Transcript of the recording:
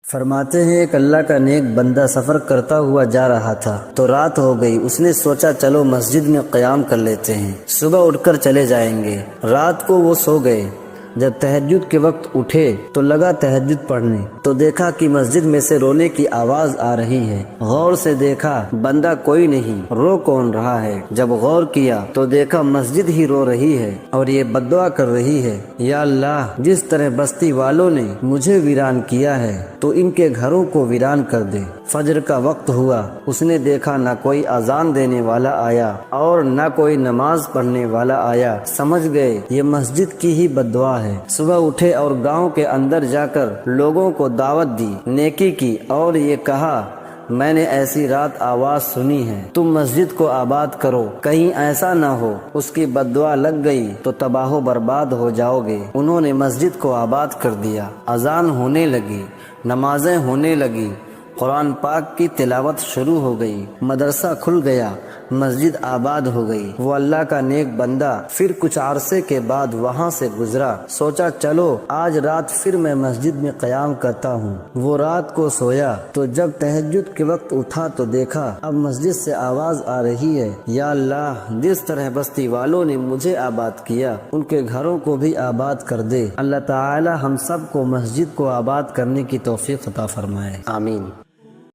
فرماتے ہیں ایک اللہ کا نیک بندہ سفر کرتا ہوا جا رہا تھا تو رات ہو گئی۔ اس نے سوچا چلو مسجد میں قیام کر لیتے ہیں، صبح اٹھ کر چلے جائیں گے۔ رات کو وہ سو گئے۔ جب تہجد کے وقت اٹھے تو لگا تہجد پڑھنے، تو دیکھا کہ مسجد میں سے رونے کی آواز آ رہی ہے۔ غور سے دیکھا بندہ کوئی نہیں، رو کون رہا ہے؟ جب غور کیا تو دیکھا مسجد ہی رو رہی ہے اور یہ بددعا کر رہی ہے، یا اللہ جس طرح بستی والوں نے مجھے ویران کیا ہے تو ان کے گھروں کو ویران کر دے۔ فجر کا وقت ہوا، اس نے دیکھا نہ کوئی اذان دینے والا آیا اور نہ کوئی نماز پڑھنے والا آیا۔ سمجھ گئے یہ مسجد کی ہی بددعا ہے۔ صبح اٹھے اور گاؤں کے اندر جا کر لوگوں کو دعوت دی، نیکی کی اور یہ کہا میں نے ایسی رات آواز سنی ہے، تم مسجد کو آباد کرو، کہیں ایسا نہ ہو اس کی بددعا لگ گئی تو تباہ و برباد ہو جاؤ گے۔ انہوں نے مسجد کو آباد کر دیا، اذان ہونے لگی، نمازیں ہونے لگی، قرآن پاک کی تلاوت شروع ہو گئی، مدرسہ کھل گیا، مسجد آباد ہو گئی۔ وہ اللہ کا نیک بندہ پھر کچھ عرصے کے بعد وہاں سے گزرا، سوچا چلو آج رات پھر میں مسجد میں قیام کرتا ہوں۔ وہ رات کو سویا تو جب تہجد کے وقت اٹھا تو دیکھا اب مسجد سے آواز آ رہی ہے، یا اللہ جس طرح بستی والوں نے مجھے آباد کیا ان کے گھروں کو بھی آباد کر دے۔ اللہ تعالی ہم سب کو مسجد کو آباد کرنے کی توفیق عطا فرمائے، آمین۔